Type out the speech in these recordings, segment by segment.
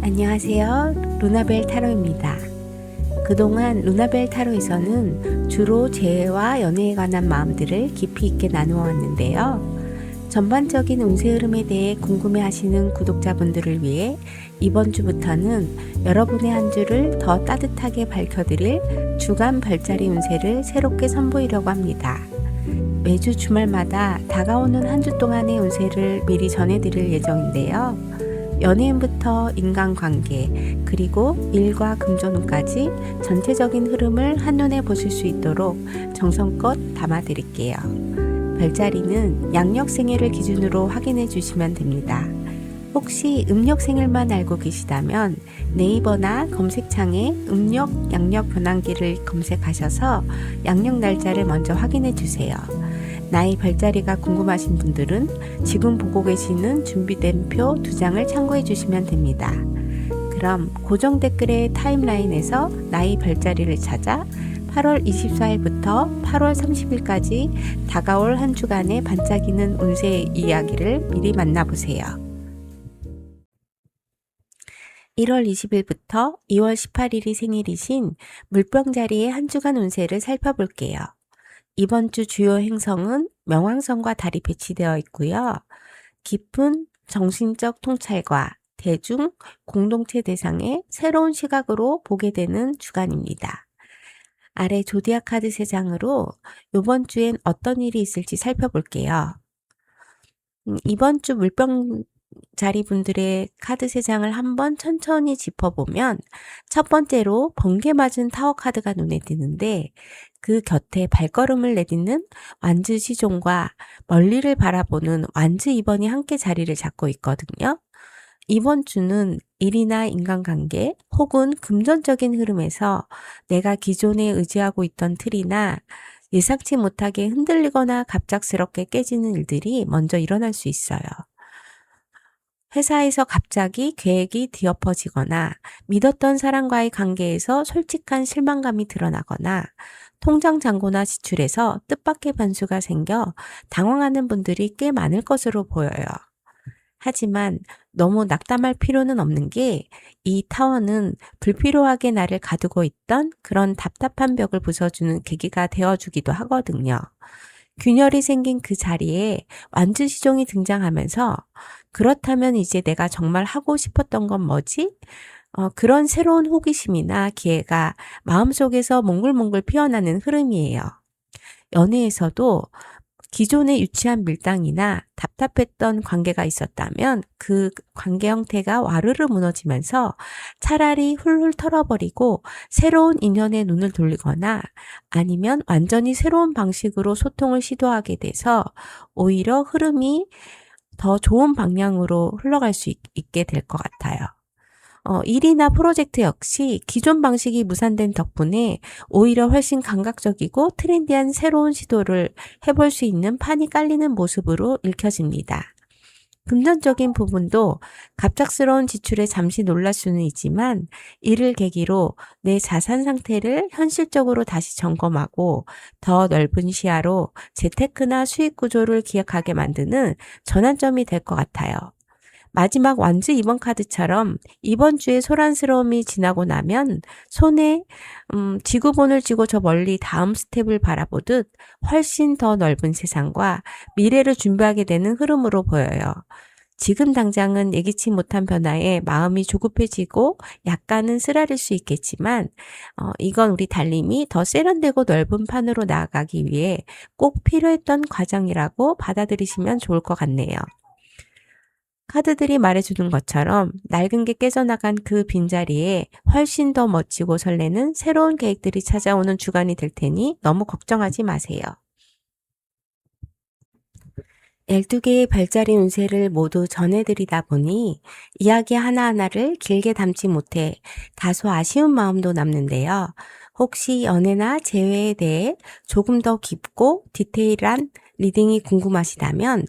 안녕하세요. 루나벨 타로입니다. 그동안 루나벨 타로에서는 주로 재회와 연애에 관한 마음들을 깊이 있게 나누어 왔는데요. 전반적인 운세 흐름에 대해 궁금해 하시는 구독자분들을 위해 이번 주부터는 여러분의 한 주를 더 따뜻하게 밝혀드릴 주간 별자리 운세를 새롭게 선보이려고 합니다. 매주 주말마다 다가오는 한 주 동안의 운세를 미리 전해드릴 예정인데요. 연예인부터 인간관계, 그리고 일과 금전운까지 전체적인 흐름을 한눈에 보실 수 있도록 정성껏 담아드릴게요. 별자리는 양력생일을 기준으로 확인해 주시면 됩니다. 혹시 음력생일만 알고 계시다면 네이버나 검색창에 음력, 양력 변환기를 검색하셔서 양력 날짜를 먼저 확인해 주세요. 나의 별자리가 궁금하신 분들은 지금 보고 계시는 준비된 표 2장을 참고해 주시면 됩니다. 그럼 고정 댓글의 타임라인에서 나의 별자리를 찾아 8월 24일부터 8월 30일까지 다가올 한 주간의 반짝이는 운세 이야기를 미리 만나보세요. 1월 20일부터 2월 18일이 생일이신 물병자리의 한 주간 운세를 살펴볼게요. 이번 주 주요 행성은 명왕성과 달이 배치되어 있고요. 깊은 정신적 통찰과 대중, 공동체 대상의 새로운 시각으로 보게 되는 주간입니다. 아래 조디악 카드 3장으로 이번 주엔 어떤 일이 있을지 살펴볼게요. 이번 주 물병자리 분들의 카드 3장을 한번 천천히 짚어보면 첫 번째로 번개 맞은 타워 카드가 눈에 띄는데 그 곁에 발걸음을 내딛는 완즈 시종과 멀리를 바라보는 완즈 2번이 함께 자리를 잡고 있거든요. 이번 주는 일이나 인간관계 혹은 금전적인 흐름에서 내가 기존에 의지하고 있던 틀이나 예상치 못하게 흔들리거나 갑작스럽게 깨지는 일들이 먼저 일어날 수 있어요. 회사에서 갑자기 계획이 뒤엎어지거나 믿었던 사람과의 관계에서 솔직한 실망감이 드러나거나 통장 잔고나 지출에서 뜻밖의 변수가 생겨 당황하는 분들이 꽤 많을 것으로 보여요. 하지만 너무 낙담할 필요는 없는 게 이 타워는 불필요하게 나를 가두고 있던 그런 답답한 벽을 부숴주는 계기가 되어주기도 하거든요. 균열이 생긴 그 자리에 완즈 시종이 등장하면서 그렇다면 이제 내가 정말 하고 싶었던 건 뭐지? 그런 새로운 호기심이나 기회가 마음속에서 몽글몽글 피어나는 흐름이에요. 연애에서도 기존에 유치한 밀당이나 답답했던 관계가 있었다면 그 관계 형태가 와르르 무너지면서 차라리 훌훌 털어버리고 새로운 인연에 눈을 돌리거나 아니면 완전히 새로운 방식으로 소통을 시도하게 돼서 오히려 흐름이 더 좋은 방향으로 흘러갈 수 있게 될 것 같아요. 일이나 프로젝트 역시 기존 방식이 무산된 덕분에 오히려 훨씬 감각적이고 트렌디한 새로운 시도를 해볼 수 있는 판이 깔리는 모습으로 읽혀집니다. 금전적인 부분도 갑작스러운 지출에 잠시 놀랄 수는 있지만 이를 계기로 내 자산 상태를 현실적으로 다시 점검하고 더 넓은 시야로 재테크나 수익 구조를 기억하게 만드는 전환점이 될 것 같아요. 마지막 완즈 2번 카드처럼 이번 주에 소란스러움이 지나고 나면 손에 지구본을 쥐고 저 멀리 다음 스텝을 바라보듯 훨씬 더 넓은 세상과 미래를 준비하게 되는 흐름으로 보여요. 지금 당장은 예기치 못한 변화에 마음이 조급해지고 약간은 쓰라릴 수 있겠지만 이건 우리 달님이 더 세련되고 넓은 판으로 나아가기 위해 꼭 필요했던 과정이라고 받아들이시면 좋을 것 같네요. 카드들이 말해주는 것처럼 낡은 게 깨져나간 그 빈자리에 훨씬 더 멋지고 설레는 새로운 계획들이 찾아오는 주간이 될 테니 너무 걱정하지 마세요. 12개의 별자리 운세를 모두 전해드리다 보니 이야기 하나하나를 길게 담지 못해 다소 아쉬운 마음도 남는데요. 혹시 연애나 재회에 대해 조금 더 깊고 디테일한 리딩이 궁금하시다면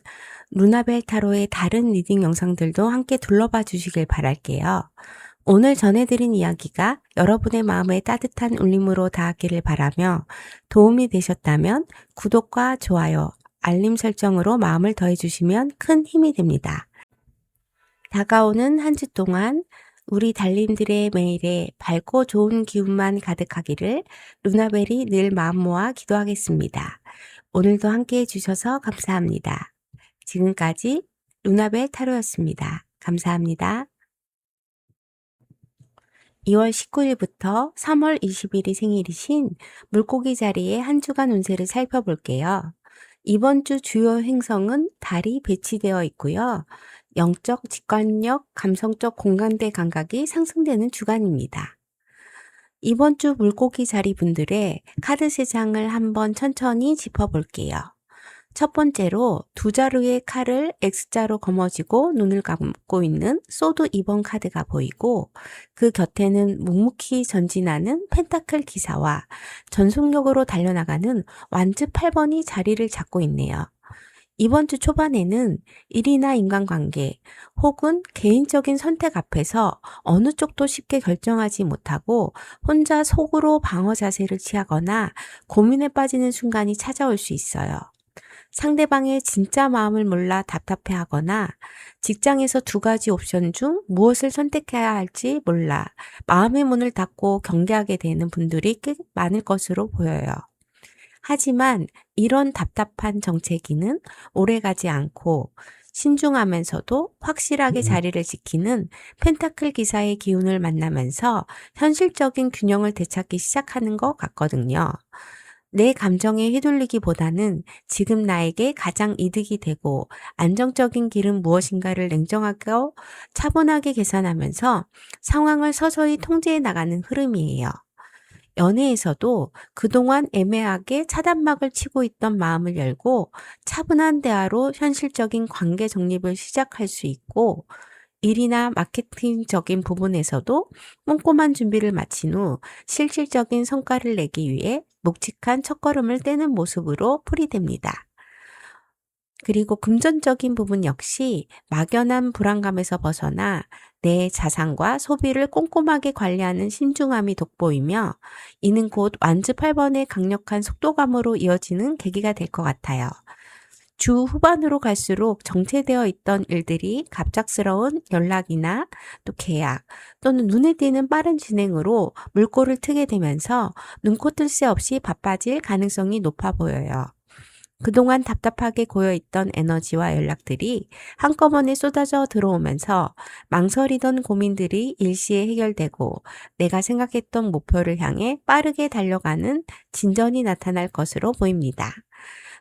루나벨 타로의 다른 리딩 영상들도 함께 둘러봐 주시길 바랄게요. 오늘 전해드린 이야기가 여러분의 마음에 따뜻한 울림으로 닿았기를 바라며 도움이 되셨다면 구독과 좋아요, 알림 설정으로 마음을 더해주시면 큰 힘이 됩니다. 다가오는 한 주 동안 우리 달님들의 매일에 밝고 좋은 기운만 가득하기를 루나벨이 늘 마음 모아 기도하겠습니다. 오늘도 함께 해주셔서 감사합니다. 지금까지 루나벨 타로였습니다. 감사합니다. 2월 19일부터 3월 20일이 생일이신 물고기 자리의 한 주간 운세를 살펴볼게요. 이번 주 주요 행성은 달이 배치되어 있고요. 영적 직관력, 감성적 공감대 감각이 상승되는 주간입니다. 이번 주 물고기 자리 분들의 카드 3장을 한번 천천히 짚어볼게요. 첫 번째로 두 자루의 칼을 X자로 거머쥐고 눈을 감고 있는 소드 2번 카드가 보이고 그 곁에는 묵묵히 전진하는 펜타클 기사와 전속력으로 달려나가는 완즈 8번이 자리를 잡고 있네요. 이번 주 초반에는 일이나 인간관계 혹은 개인적인 선택 앞에서 어느 쪽도 쉽게 결정하지 못하고 혼자 속으로 방어 자세를 취하거나 고민에 빠지는 순간이 찾아올 수 있어요. 상대방의 진짜 마음을 몰라 답답해하거나 직장에서 2가지 옵션 중 무엇을 선택해야 할지 몰라 마음의 문을 닫고 경계하게 되는 분들이 꽤 많을 것으로 보여요. 하지만 이런 답답한 정체기는 오래가지 않고 신중하면서도 확실하게 자리를 지키는 펜타클 기사의 기운을 만나면서 현실적인 균형을 되찾기 시작하는 것 같거든요. 내 감정에 휘둘리기보다는 지금 나에게 가장 이득이 되고 안정적인 길은 무엇인가를 냉정하고 차분하게 계산하면서 상황을 서서히 통제해 나가는 흐름이에요. 연애에서도 그동안 애매하게 차단막을 치고 있던 마음을 열고 차분한 대화로 현실적인 관계 정립을 시작할 수 있고 일이나 마케팅적인 부분에서도 꼼꼼한 준비를 마친 후 실질적인 성과를 내기 위해 묵직한 첫걸음을 떼는 모습으로 풀이됩니다. 그리고 금전적인 부분 역시 막연한 불안감에서 벗어나 내 자산과 소비를 꼼꼼하게 관리하는 신중함이 돋보이며 이는 곧 완즈 8번의 강력한 속도감으로 이어지는 계기가 될 것 같아요. 주 후반으로 갈수록 정체되어 있던 일들이 갑작스러운 연락이나 또 계약 또는 눈에 띄는 빠른 진행으로 물꼬를 트게 되면서 눈코 뜰 새 없이 바빠질 가능성이 높아 보여요. 그동안 답답하게 고여있던 에너지와 연락들이 한꺼번에 쏟아져 들어오면서 망설이던 고민들이 일시에 해결되고 내가 생각했던 목표를 향해 빠르게 달려가는 진전이 나타날 것으로 보입니다.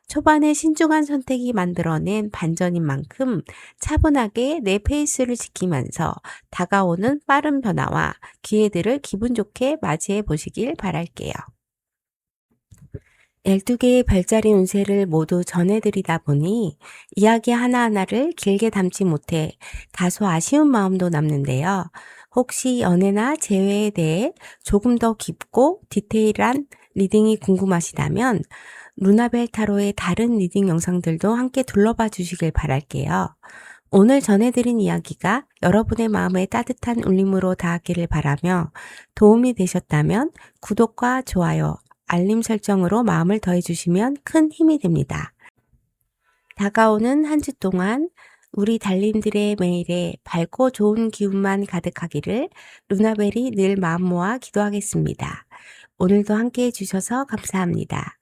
초반에 신중한 선택이 만들어낸 반전인 만큼 차분하게 내 페이스를 지키면서 다가오는 빠른 변화와 기회들을 기분 좋게 맞이해 보시길 바랄게요. 12개의 별자리 운세를 모두 전해드리다 보니 이야기 하나하나를 길게 담지 못해 다소 아쉬운 마음도 남는데요. 혹시 연애나 재회에 대해 조금 더 깊고 디테일한 리딩이 궁금하시다면 루나벨 타로의 다른 리딩 영상들도 함께 둘러봐 주시길 바랄게요. 오늘 전해드린 이야기가 여러분의 마음에 따뜻한 울림으로 닿았기를 바라며 도움이 되셨다면 구독과 좋아요, 알림 설정으로 마음을 더해주시면 큰 힘이 됩니다. 다가오는 한 주 동안 우리 달님들의 매일에 밝고 좋은 기운만 가득하기를 루나벨이 늘 마음 모아 기도하겠습니다. 오늘도 함께 해주셔서 감사합니다.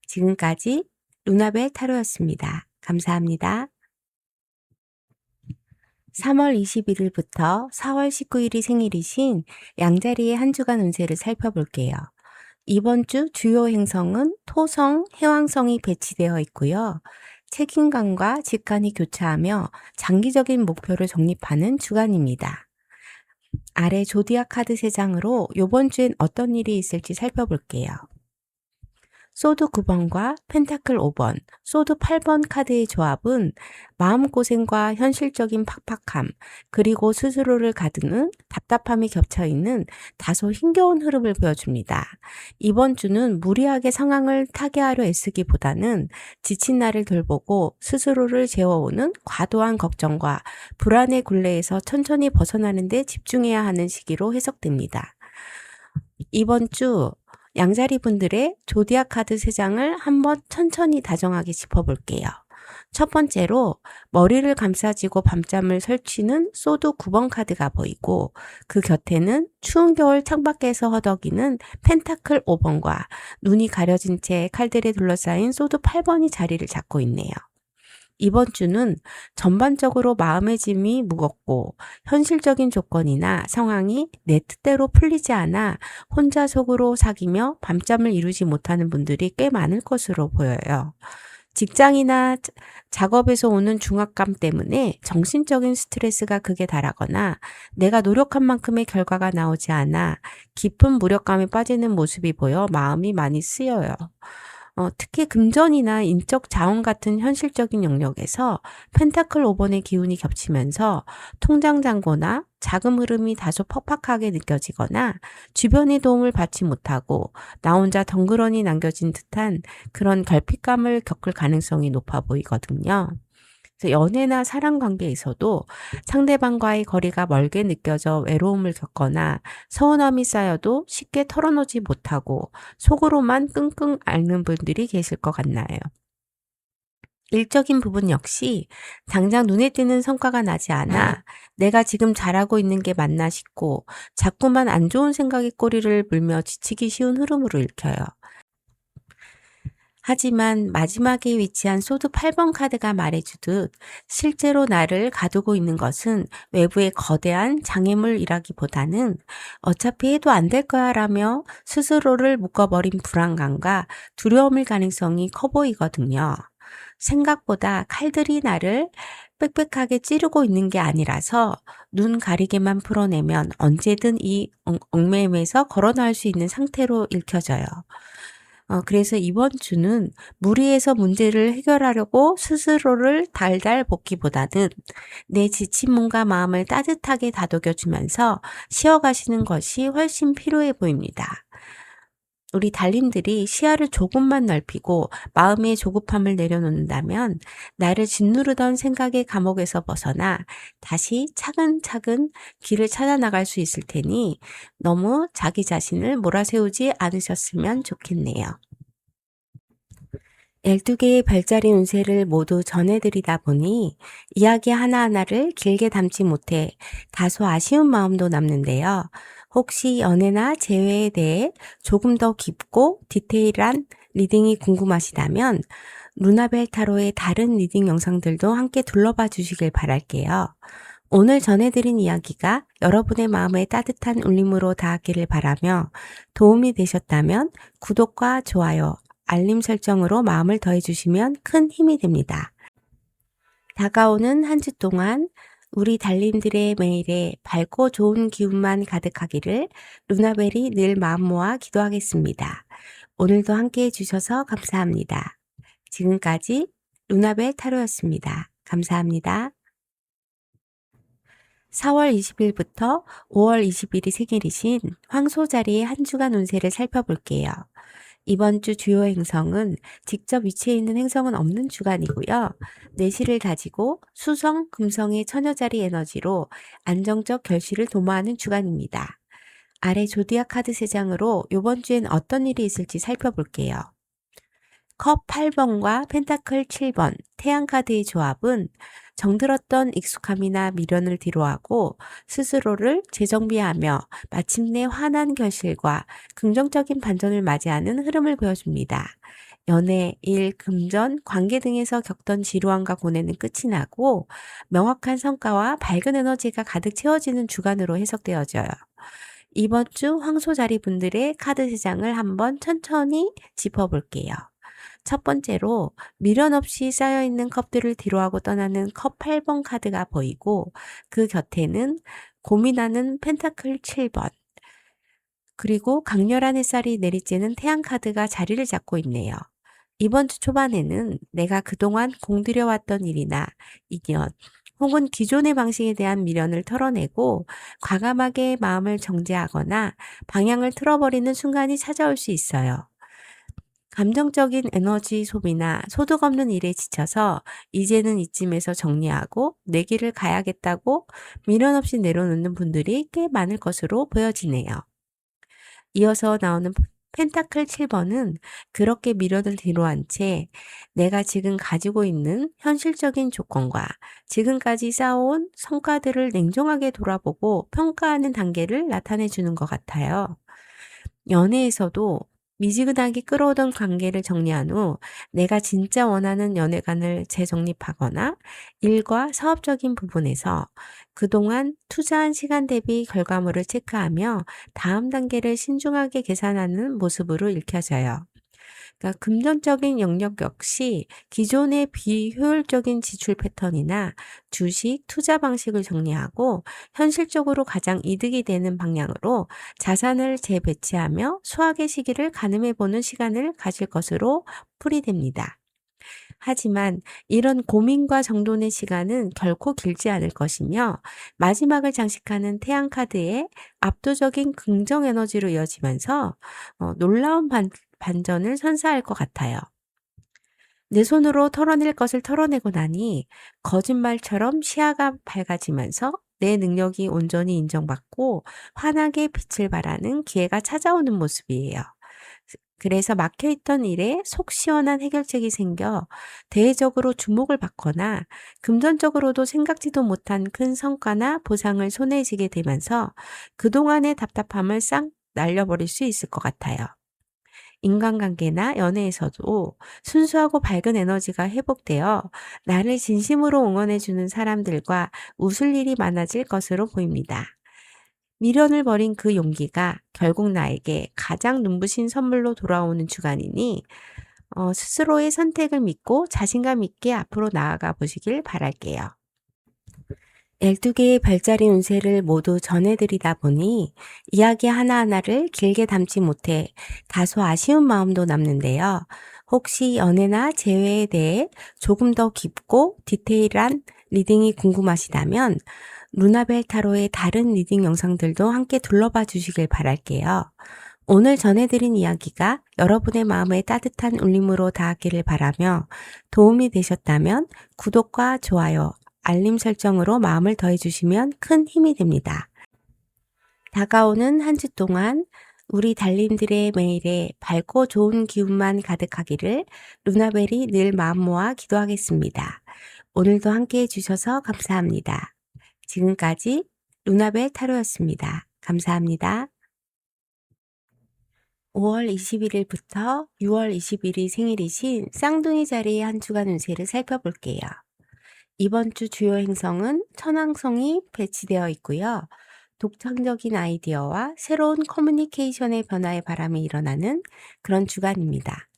지금까지 루나벨 타로였습니다. 감사합니다. 3월 21일부터 4월 19일이 생일이신 양자리의 한 주간 운세를 살펴볼게요. 이번 주 주요 행성은 토성, 해왕성이 배치되어 있고요. 책임감과 직관이 교차하며 장기적인 목표를 정립하는 주간입니다. 아래 조디악 카드 3장으로 이번 주엔 어떤 일이 있을지 살펴볼게요. 소드 9번과 펜타클 5번, 소드 8번 카드의 조합은 마음고생과 현실적인 팍팍함, 그리고 스스로를 가두는 답답함이 겹쳐있는 다소 힘겨운 흐름을 보여줍니다. 이번 주는 무리하게 상황을 타개하려 애쓰기보다는 지친 나를 돌보고 스스로를 재워오는 과도한 걱정과 불안의 굴레에서 천천히 벗어나는 데 집중해야 하는 시기로 해석됩니다. 이번 주 양자리 분들의 조디악 카드 3장을 한번 천천히 다정하게 짚어볼게요. 첫 번째로 머리를 감싸지고 밤잠을 설치는 소드 9번 카드가 보이고 그 곁에는 추운 겨울 창밖에서 허덕이는 펜타클 5번과 눈이 가려진 채 칼들에 둘러싸인 소드 8번이 자리를 잡고 있네요. 이번 주는 전반적으로 마음의 짐이 무겁고 현실적인 조건이나 상황이 내 뜻대로 풀리지 않아 혼자 속으로 사귀며 밤잠을 이루지 못하는 분들이 꽤 많을 것으로 보여요. 직장이나 작업에서 오는 중압감 때문에 정신적인 스트레스가 극에 달하거나 내가 노력한 만큼의 결과가 나오지 않아 깊은 무력감에 빠지는 모습이 보여 마음이 많이 쓰여요. 특히 금전이나 인적 자원 같은 현실적인 영역에서 펜타클 5번의 기운이 겹치면서 통장 잔고나 자금 흐름이 다소 퍽퍽하게 느껴지거나 주변의 도움을 받지 못하고 나 혼자 덩그러니 남겨진 듯한 그런 결핍감을 겪을 가능성이 높아 보이거든요. 그래서 연애나 사랑 관계에서도 상대방과의 거리가 멀게 느껴져 외로움을 겪거나 서운함이 쌓여도 쉽게 털어놓지 못하고 속으로만 끙끙 앓는 분들이 계실 것 같나요? 일적인 부분 역시 당장 눈에 띄는 성과가 나지 않아 내가 지금 잘하고 있는 게 맞나 싶고 자꾸만 안 좋은 생각이 꼬리를 물며 지치기 쉬운 흐름으로 읽혀요. 하지만 마지막에 위치한 소드 8번 카드가 말해주듯 실제로 나를 가두고 있는 것은 외부의 거대한 장애물이라기보다는 어차피 해도 안 될 거야 라며 스스로를 묶어버린 불안감과 두려움일 가능성이 커 보이거든요. 생각보다 칼들이 나를 빽빽하게 찌르고 있는 게 아니라서 눈 가리개만 풀어내면 언제든 이 얽매임에서 걸어 나올 수 있는 상태로 읽혀져요. 그래서 이번 주는 무리해서 문제를 해결하려고 스스로를 달달 볶기보다는 내 지친 몸과 마음을 따뜻하게 다독여주면서 쉬어가시는 것이 훨씬 필요해 보입니다. 우리 달님들이 시야를 조금만 넓히고 마음의 조급함을 내려놓는다면 나를 짓누르던 생각의 감옥에서 벗어나 다시 차근차근 길을 찾아 나갈 수 있을 테니 너무 자기 자신을 몰아세우지 않으셨으면 좋겠네요. 12개의 별자리 운세를 모두 전해드리다 보니 이야기 하나하나를 길게 담지 못해 다소 아쉬운 마음도 남는데요. 혹시 연애나 재회에 대해 조금 더 깊고 디테일한 리딩이 궁금하시다면 루나벨 타로의 다른 리딩 영상들도 함께 둘러봐 주시길 바랄게요. 오늘 전해드린 이야기가 여러분의 마음에 따뜻한 울림으로 닿았기를 바라며 도움이 되셨다면 구독과 좋아요, 알림 설정으로 마음을 더해주시면 큰 힘이 됩니다. 다가오는 한 주 동안 우리 달님들의 매일에 밝고 좋은 기운만 가득하기를 루나벨이 늘 마음 모아 기도하겠습니다. 오늘도 함께 해주셔서 감사합니다. 지금까지 루나벨 타로였습니다. 감사합니다. 4월 20일부터 5월 20일이 생일이신 황소자리의 한 주간 운세를 살펴볼게요. 이번 주 주요 행성은 직접 위치해 있는 행성은 없는 주간이고요. 내실을 다지고 수성, 금성의 처녀자리 에너지로 안정적 결실을 도모하는 주간입니다. 아래 조디악 카드 3장으로 이번 주엔 어떤 일이 있을지 살펴볼게요. 컵 8번과 펜타클 7번, 태양카드의 조합은 정들었던 익숙함이나 미련을 뒤로하고 스스로를 재정비하며 마침내 환한 결실과 긍정적인 반전을 맞이하는 흐름을 보여줍니다. 연애, 일, 금전, 관계 등에서 겪던 지루함과 고뇌는 끝이 나고 명확한 성과와 밝은 에너지가 가득 채워지는 주간으로 해석되어져요. 이번 주 황소자리 분들의 카드 3장을 한번 천천히 짚어볼게요. 첫 번째로 미련 없이 쌓여있는 컵들을 뒤로하고 떠나는 컵 8번 카드가 보이고 그 곁에는 고민하는 펜타클 7번 그리고 강렬한 햇살이 내리쬐는 태양 카드가 자리를 잡고 있네요. 이번 주 초반에는 내가 그동안 공들여왔던 일이나 인연 혹은 기존의 방식에 대한 미련을 털어내고 과감하게 마음을 정제하거나 방향을 틀어버리는 순간이 찾아올 수 있어요. 감정적인 에너지 소비나 소득 없는 일에 지쳐서 이제는 이쯤에서 정리하고 내 길을 가야겠다고 미련 없이 내려놓는 분들이 꽤 많을 것으로 보여지네요. 이어서 나오는 펜타클 7번은 그렇게 미련을 뒤로한 채 내가 지금 가지고 있는 현실적인 조건과 지금까지 쌓아온 성과들을 냉정하게 돌아보고 평가하는 단계를 나타내 주는 것 같아요. 연애에서도 미지근하게 끌어오던 관계를 정리한 후 내가 진짜 원하는 연애관을 재정립하거나 일과 사업적인 부분에서 그동안 투자한 시간 대비 결과물을 체크하며 다음 단계를 신중하게 계산하는 모습으로 읽혀져요. 그러니까 금전적인 영역 역시 기존의 비효율적인 지출 패턴이나 주식, 투자 방식을 정리하고 현실적으로 가장 이득이 되는 방향으로 자산을 재배치하며 수확의 시기를 가늠해 보는 시간을 가질 것으로 풀이됩니다. 하지만 이런 고민과 정돈의 시간은 결코 길지 않을 것이며 마지막을 장식하는 태양카드의 압도적인 긍정 에너지로 이어지면서 놀라운 반전을 선사할 것 같아요. 내 손으로 털어낼 것을 털어내고 나니 거짓말처럼 시야가 밝아지면서 내 능력이 온전히 인정받고 환하게 빛을 발하는 기회가 찾아오는 모습이에요. 그래서 막혀있던 일에 속 시원한 해결책이 생겨 대외적으로 주목을 받거나 금전적으로도 생각지도 못한 큰 성과나 보상을 손에 쥐게 되면서 그동안의 답답함을 싹 날려버릴 수 있을 것 같아요. 인간관계나 연애에서도 순수하고 밝은 에너지가 회복되어 나를 진심으로 응원해주는 사람들과 웃을 일이 많아질 것으로 보입니다. 미련을 버린 그 용기가 결국 나에게 가장 눈부신 선물로 돌아오는 주간이니 스스로의 선택을 믿고 자신감 있게 앞으로 나아가 보시길 바랄게요. 12개의 별자리 운세를 모두 전해드리다 보니 이야기 하나하나를 길게 담지 못해 다소 아쉬운 마음도 남는데요. 혹시 연애나 재회에 대해 조금 더 깊고 디테일한 리딩이 궁금하시다면 루나벨 타로의 다른 리딩 영상들도 함께 둘러봐 주시길 바랄게요. 오늘 전해드린 이야기가 여러분의 마음에 따뜻한 울림으로 닿았기를 바라며 도움이 되셨다면 구독과 좋아요, 알림 설정으로 마음을 더해주시면 큰 힘이 됩니다. 다가오는 한 주 동안 우리 달님들의 매일에 밝고 좋은 기운만 가득하기를 루나벨이 늘 마음 모아 기도하겠습니다. 오늘도 함께 해주셔서 감사합니다. 지금까지 루나벨 타로였습니다. 감사합니다. 5월 21일부터 6월 20일이 생일이신 쌍둥이 자리의 한 주간 운세를 살펴볼게요. 이번 주 주요 행성은 천왕성이 배치되어 있고요. 독창적인 아이디어와 새로운 커뮤니케이션의 변화의 바람이 일어나는 그런 주간입니다.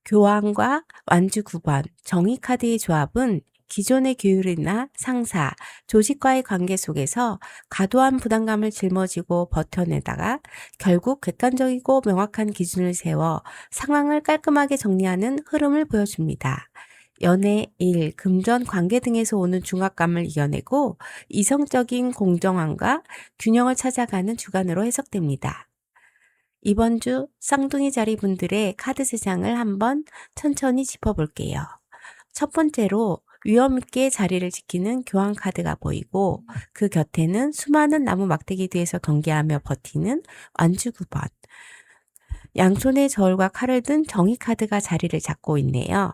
교황과 완주 9번, 정의 카드의 조합은 기존의 규율이나 상사, 조직과의 관계 속에서 과도한 부담감을 짊어지고 버텨내다가 결국 객관적이고 명확한 기준을 세워 상황을 깔끔하게 정리하는 흐름을 보여줍니다. 연애, 일, 금전, 관계 등에서 오는 중압감을 이겨내고 이성적인 공정함과 균형을 찾아가는 주간으로 해석됩니다. 이번 주 쌍둥이 자리 분들의 카드 3장을 한번 천천히 짚어볼게요. 첫 번째로 위험 있게 자리를 지키는 교황 카드가 보이고 그 곁에는 수많은 나무 막대기 뒤에서 경계하며 버티는 완주 9번. 양손에 저울과 칼을 든 정의 카드가 자리를 잡고 있네요.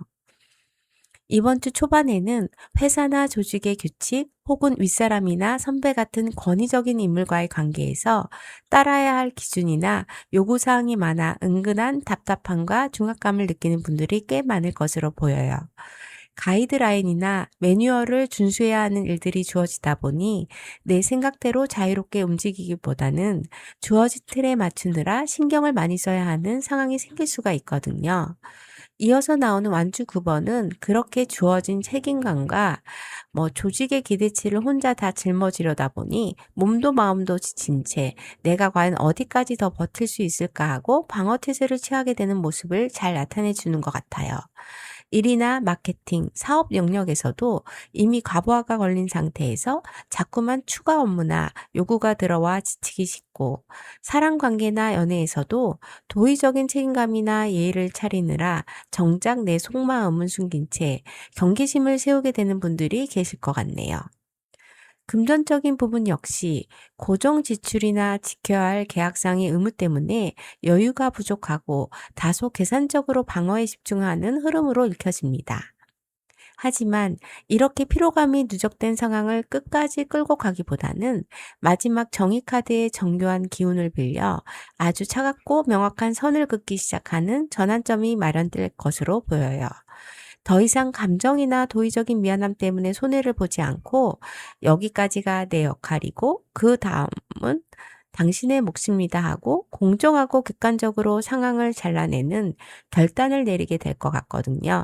이번 주 초반에는 회사나 조직의 규칙 혹은 윗사람이나 선배 같은 권위적인 인물과의 관계에서 따라야 할 기준이나 요구사항이 많아 은근한 답답함과 중압감을 느끼는 분들이 꽤 많을 것으로 보여요. 가이드라인이나 매뉴얼을 준수해야 하는 일들이 주어지다 보니 내 생각대로 자유롭게 움직이기보다는 주어진 틀에 맞추느라 신경을 많이 써야 하는 상황이 생길 수가 있거든요. 이어서 나오는 완주 9번은 그렇게 주어진 책임감과 조직의 기대치를 혼자 다 짊어지려다 보니 몸도 마음도 지친 채 내가 과연 어디까지 더 버틸 수 있을까 하고 방어태세를 취하게 되는 모습을 잘 나타내 주는 것 같아요. 일이나 마케팅, 사업 영역에서도 이미 과부하가 걸린 상태에서 자꾸만 추가 업무나 요구가 들어와 지치기 쉽고 사랑관계나 연애에서도 도의적인 책임감이나 예의를 차리느라 정작 내 속마음은 숨긴 채 경계심을 세우게 되는 분들이 계실 것 같네요. 금전적인 부분 역시 고정 지출이나 지켜야 할 계약상의 의무 때문에 여유가 부족하고 다소 계산적으로 방어에 집중하는 흐름으로 읽혀집니다. 하지만 이렇게 피로감이 누적된 상황을 끝까지 끌고 가기보다는 마지막 정의카드의 정교한 기운을 빌려 아주 차갑고 명확한 선을 긋기 시작하는 전환점이 마련될 것으로 보여요. 더 이상 감정이나 도의적인 미안함 때문에 손해를 보지 않고 여기까지가 내 역할이고 그 다음은 당신의 몫입니다 하고 공정하고 객관적으로 상황을 잘라내는 결단을 내리게 될 것 같거든요.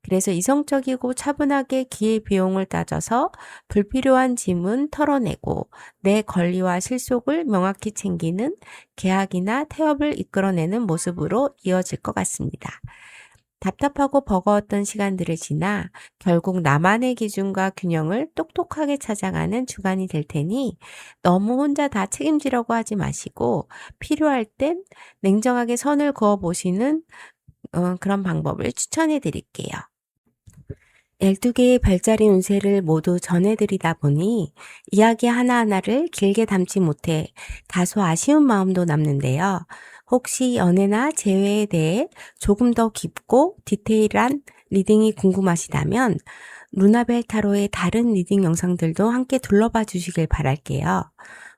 그래서 이성적이고 차분하게 기회비용을 따져서 불필요한 짐은 털어내고 내 권리와 실속을 명확히 챙기는 계약이나 태업을 이끌어내는 모습으로 이어질 것 같습니다. 답답하고 버거웠던 시간들을 지나 결국 나만의 기준과 균형을 똑똑하게 찾아가는 주간이 될 테니 너무 혼자 다 책임지려고 하지 마시고 필요할 땐 냉정하게 선을 그어 보시는 그런 방법을 추천해 드릴게요. 12개의 별자리 운세를 모두 전해드리다 보니 이야기 하나하나를 길게 담지 못해 다소 아쉬운 마음도 남는데요. 혹시 연애나 재회에 대해 조금 더 깊고 디테일한 리딩이 궁금하시다면 루나벨 타로의 다른 리딩 영상들도 함께 둘러봐 주시길 바랄게요.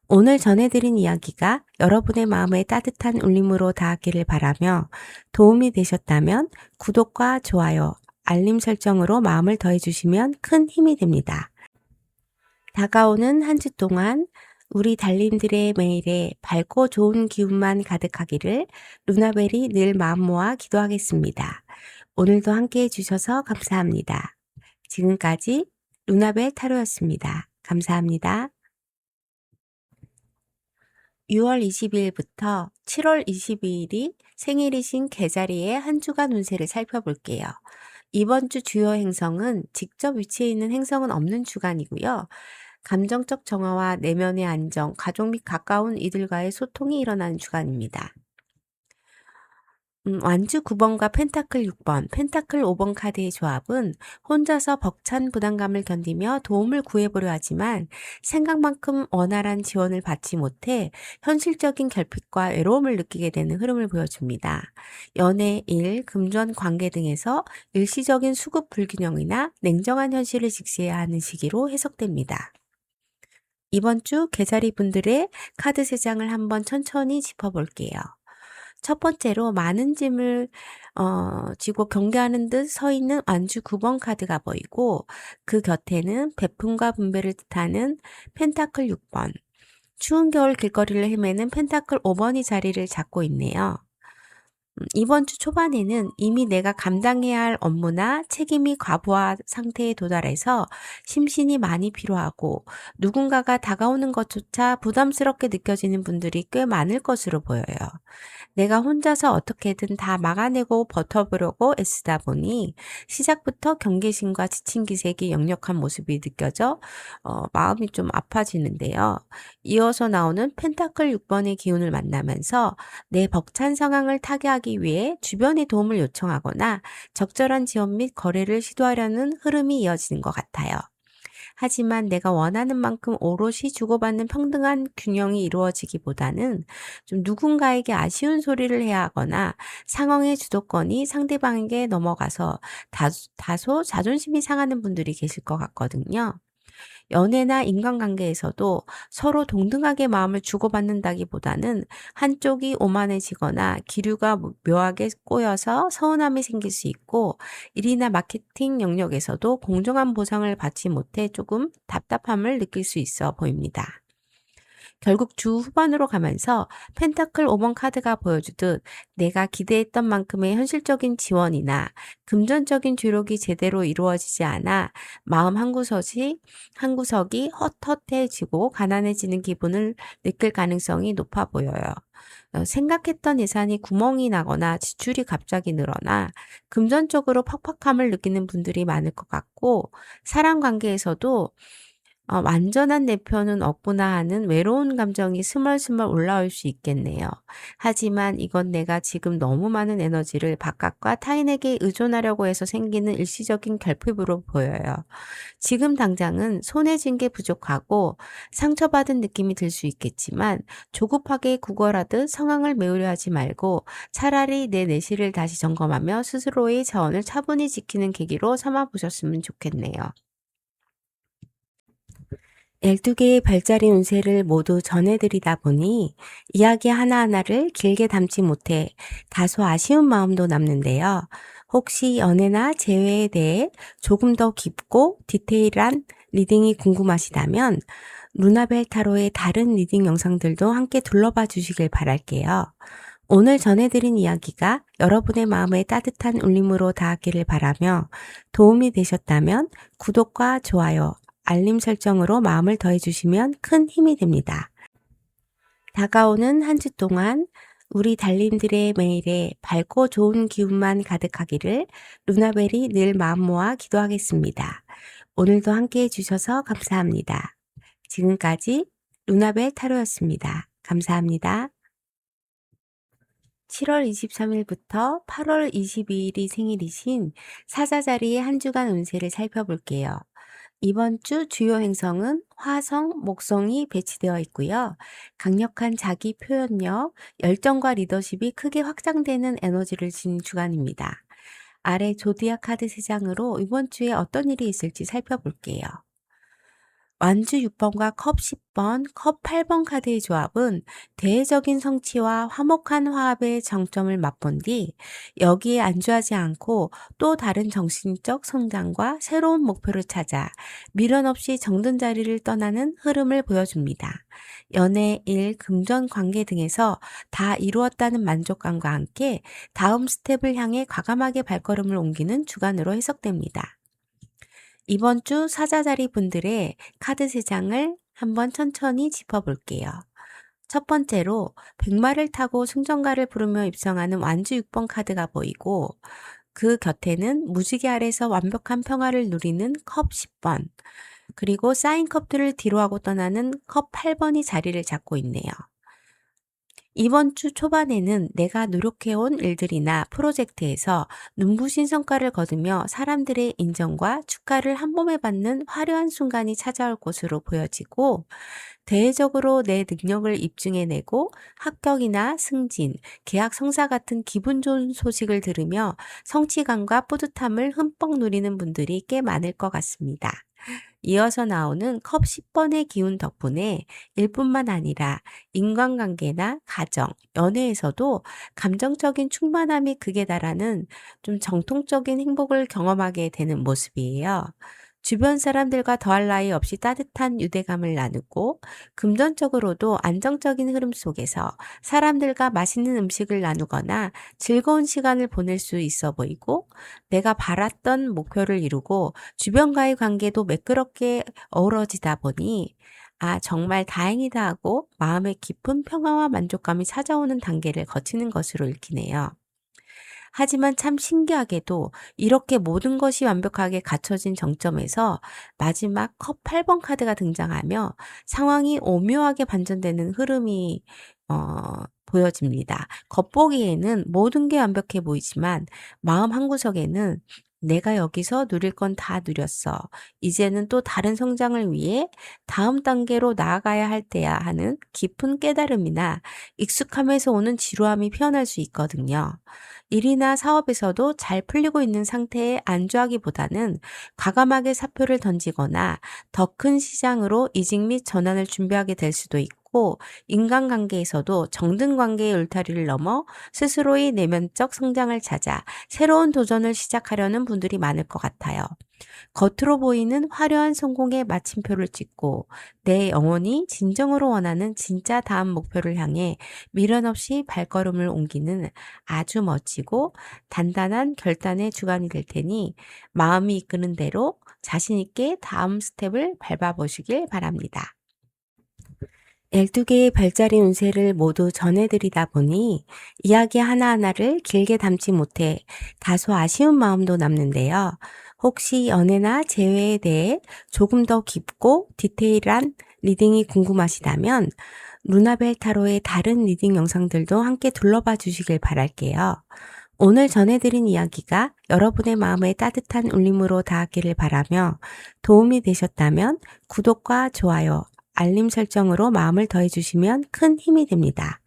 오늘 전해드린 이야기가 여러분의 마음에 따뜻한 울림으로 닿았기를 바라며 도움이 되셨다면 구독과 좋아요, 알림 설정으로 마음을 더해주시면 큰 힘이 됩니다. 다가오는 한 주 동안 우리 달님들의 매일에 밝고 좋은 기운만 가득하기를 루나벨이 늘 마음 모아 기도하겠습니다. 오늘도 함께 해주셔서 감사합니다. 지금까지 루나벨 타로였습니다. 감사합니다. 6월 22일부터 7월 22일이 생일이신 개자리의 한 주간 운세를 살펴볼게요. 이번 주 주요 행성은 직접 위치해 있는 행성은 없는 주간이고요. 감정적 정화와 내면의 안정, 가족 및 가까운 이들과의 소통이 일어나는 주간입니다. 완주 9번과 펜타클 6번, 펜타클 5번 카드의 조합은 혼자서 벅찬 부담감을 견디며 도움을 구해보려 하지만 생각만큼 원활한 지원을 받지 못해 현실적인 결핍과 외로움을 느끼게 되는 흐름을 보여줍니다. 연애, 일, 금전, 관계 등에서 일시적인 수급 불균형이나 냉정한 현실을 직시해야 하는 시기로 해석됩니다. 이번 주 개자리 분들의 카드 3장을 한번 천천히 짚어볼게요. 첫 번째로 많은 짐을 지고 경계하는 듯 서 있는 완주 9번 카드가 보이고 그 곁에는 베품과 분배를 뜻하는 펜타클 6번, 추운 겨울 길거리를 헤매는 펜타클 5번이 자리를 잡고 있네요. 이번 주 초반에는 이미 내가 감당해야 할 업무나 책임이 과부하 상태에 도달해서 심신이 많이 피로하고 누군가가 다가오는 것조차 부담스럽게 느껴지는 분들이 꽤 많을 것으로 보여요. 내가 혼자서 어떻게든 다 막아내고 버텨보려고 애쓰다 보니 시작부터 경계심과 지친 기색이 역력한 모습이 느껴져 마음이 좀 아파지는데요. 이어서 나오는 펜타클 6번의 기운을 만나면서 내 벅찬 상황을 타개하기 위해 주변의 도움을 요청하거나 적절한 지원 및 거래를 시도하려는 흐름이 이어지는 것 같아요. 하지만 내가 원하는 만큼 오롯이 주고받는 평등한 균형이 이루어지기보다는 좀 누군가에게 아쉬운 소리를 해야 하거나 상황의 주도권이 상대방에게 넘어가서 다소 자존심이 상하는 분들이 계실 것 같거든요. 연애나 인간관계에서도 서로 동등하게 마음을 주고받는다기보다는 한쪽이 오만해지거나 기류가 묘하게 꼬여서 서운함이 생길 수 있고 일이나 마케팅 영역에서도 공정한 보상을 받지 못해 조금 답답함을 느낄 수 있어 보입니다. 결국 주 후반으로 가면서 펜타클 5번 카드가 보여주듯 내가 기대했던 만큼의 현실적인 지원이나 금전적인 주력이 제대로 이루어지지 않아 마음 한구석이 헛헛해지고 가난해지는 기분을 느낄 가능성이 높아 보여요. 생각했던 예산이 구멍이 나거나 지출이 갑자기 늘어나 금전적으로 팍팍함을 느끼는 분들이 많을 것 같고 사람 관계에서도 완전한 내 편은 없구나 하는 외로운 감정이 스멀스멀 올라올 수 있겠네요. 하지만 이건 내가 지금 너무 많은 에너지를 바깥과 타인에게 의존하려고 해서 생기는 일시적인 결핍으로 보여요. 지금 당장은 손에 쥔 게 부족하고 상처받은 느낌이 들 수 있겠지만 조급하게 구걸하듯 상황을 메우려 하지 말고 차라리 내 내실을 다시 점검하며 스스로의 자원을 차분히 지키는 계기로 삼아 보셨으면 좋겠네요. 12개의 별자리 운세를 모두 전해드리다 보니 이야기 하나하나를 길게 담지 못해 다소 아쉬운 마음도 남는데요. 혹시 연애나 재회에 대해 조금 더 깊고 디테일한 리딩이 궁금하시다면 루나벨 타로의 다른 리딩 영상들도 함께 둘러봐 주시길 바랄게요. 오늘 전해드린 이야기가 여러분의 마음에 따뜻한 울림으로 닿았기를 바라며 도움이 되셨다면 구독과 좋아요, 알림 설정으로 마음을 더해주시면 큰 힘이 됩니다. 다가오는 한 주 동안 우리 달님들의 매일에 밝고 좋은 기운만 가득하기를 루나벨이 늘 마음 모아 기도하겠습니다. 오늘도 함께 해주셔서 감사합니다. 지금까지 루나벨 타로였습니다. 감사합니다. 7월 23일부터 8월 22일이 생일이신 사자자리의 한 주간 운세를 살펴볼게요. 이번 주 주요 행성은 화성, 목성이 배치되어 있고요. 강력한 자기 표현력, 열정과 리더십이 크게 확장되는 에너지를 지닌 주간입니다. 아래 조디악 카드 3장으로 이번 주에 어떤 일이 있을지 살펴볼게요. 완주 6번과 컵 10번, 컵 8번 카드의 조합은 대외적인 성취와 화목한 화합의 정점을 맛본 뒤 여기에 안주하지 않고 또 다른 정신적 성장과 새로운 목표를 찾아 미련 없이 정든 자리를 떠나는 흐름을 보여줍니다. 연애, 일, 금전 관계 등에서 다 이루었다는 만족감과 함께 다음 스텝을 향해 과감하게 발걸음을 옮기는 주간으로 해석됩니다. 이번 주 사자자리 분들의 카드 3장을 한번 천천히 짚어볼게요. 첫 번째로 백마를 타고 승전가를 부르며 입성하는 완주 6번 카드가 보이고 그 곁에는 무지개 아래서 완벽한 평화를 누리는 컵 10번 그리고 쌓인 컵들을 뒤로하고 떠나는 컵 8번이 자리를 잡고 있네요. 이번 주 초반에는 내가 노력해온 일들이나 프로젝트에서 눈부신 성과를 거두며 사람들의 인정과 축하를 한 몸에 받는 화려한 순간이 찾아올 것으로 보여지고 대외적으로 내 능력을 입증해내고 합격이나 승진, 계약 성사 같은 기분 좋은 소식을 들으며 성취감과 뿌듯함을 흠뻑 누리는 분들이 꽤 많을 것 같습니다. 이어서 나오는 컵 10번의 기운 덕분에 일뿐만 아니라 인간관계나 가정, 연애에서도 감정적인 충만함이 극에 달하는 좀 정통적인 행복을 경험하게 되는 모습이에요. 주변 사람들과 더할 나위 없이 따뜻한 유대감을 나누고 금전적으로도 안정적인 흐름 속에서 사람들과 맛있는 음식을 나누거나 즐거운 시간을 보낼 수 있어 보이고 내가 바랐던 목표를 이루고 주변과의 관계도 매끄럽게 어우러지다 보니 정말 다행이다 하고 마음의 깊은 평화와 만족감이 찾아오는 단계를 거치는 것으로 읽히네요. 하지만 참 신기하게도 이렇게 모든 것이 완벽하게 갖춰진 정점에서 마지막 컵 8번 카드가 등장하며 상황이 오묘하게 반전되는 흐름이 보여집니다. 겉보기에는 모든 게 완벽해 보이지만 마음 한구석에는 내가 여기서 누릴 건 다 누렸어. 이제는 또 다른 성장을 위해 다음 단계로 나아가야 할 때야 하는 깊은 깨달음이나 익숙함에서 오는 지루함이 피어날 수 있거든요. 일이나 사업에서도 잘 풀리고 있는 상태에 안주하기보다는 과감하게 사표를 던지거나 더 큰 시장으로 이직 및 전환을 준비하게 될 수도 있고 인간관계에서도 정든 관계의 울타리를 넘어 스스로의 내면적 성장을 찾아 새로운 도전을 시작하려는 분들이 많을 것 같아요. 겉으로 보이는 화려한 성공의 마침표를 찍고 내 영혼이 진정으로 원하는 진짜 다음 목표를 향해 미련 없이 발걸음을 옮기는 아주 멋지고 단단한 결단의 주간이 될 테니 마음이 이끄는 대로 자신 있게 다음 스텝을 밟아보시길 바랍니다. 12개의 별자리 운세를 모두 전해드리다 보니 이야기 하나하나를 길게 담지 못해 다소 아쉬운 마음도 남는데요. 혹시 연애나 재회에 대해 조금 더 깊고 디테일한 리딩이 궁금하시다면 루나벨 타로의 다른 리딩 영상들도 함께 둘러봐 주시길 바랄게요. 오늘 전해드린 이야기가 여러분의 마음에 따뜻한 울림으로 닿았기를 바라며 도움이 되셨다면 구독과 좋아요, 알림 설정으로 마음을 더해주시면 큰 힘이 됩니다.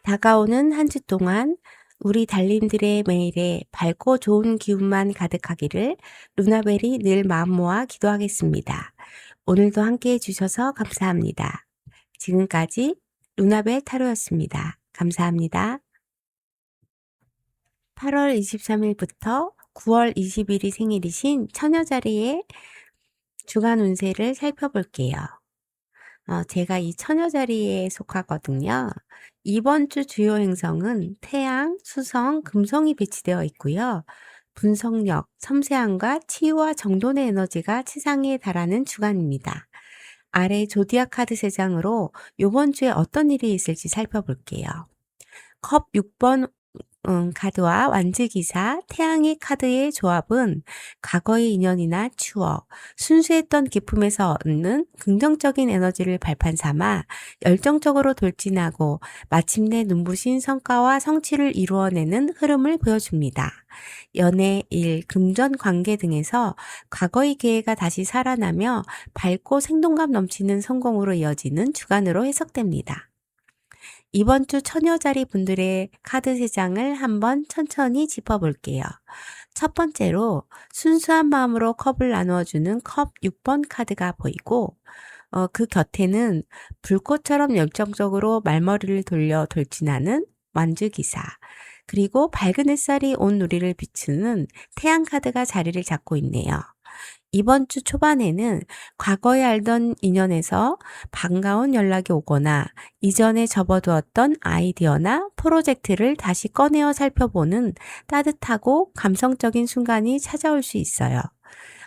다가오는 한 주 동안 우리 달님들의 매일에 밝고 좋은 기운만 가득하기를 루나벨이 늘 마음 모아 기도하겠습니다. 오늘도 함께 해주셔서 감사합니다. 지금까지 루나벨 타로였습니다. 감사합니다. 8월 23일부터 9월 20일이 생일이신 처녀자리의 주간 운세를 살펴볼게요. 제가 이 처녀자리에 속하거든요. 이번 주 주요 행성은 태양, 수성, 금성이 배치되어 있고요. 분석력, 섬세함과 치유와 정돈의 에너지가 치상에 달하는 주간입니다. 아래 조디악 카드 3장으로 이번 주에 어떤 일이 있을지 살펴볼게요. 컵 6번 카드와 완즈기사, 태양의 카드의 조합은 과거의 인연이나 추억, 순수했던 기쁨에서 얻는 긍정적인 에너지를 발판 삼아 열정적으로 돌진하고 마침내 눈부신 성과와 성취를 이루어내는 흐름을 보여줍니다. 연애, 일, 금전 관계 등에서 과거의 기회가 다시 살아나며 밝고 생동감 넘치는 성공으로 이어지는 주간으로 해석됩니다. 이번 주 처녀자리 분들의 카드 3장을 한번 천천히 짚어볼게요. 첫 번째로 순수한 마음으로 컵을 나누어주는 컵 6번 카드가 보이고 그 곁에는 불꽃처럼 열정적으로 말머리를 돌려 돌진하는 완주기사, 그리고 밝은 햇살이 온 누리를 비추는 태양 카드가 자리를 잡고 있네요. 이번 주 초반에는 과거에 알던 인연에서 반가운 연락이 오거나 이전에 접어두었던 아이디어나 프로젝트를 다시 꺼내어 살펴보는 따뜻하고 감성적인 순간이 찾아올 수 있어요.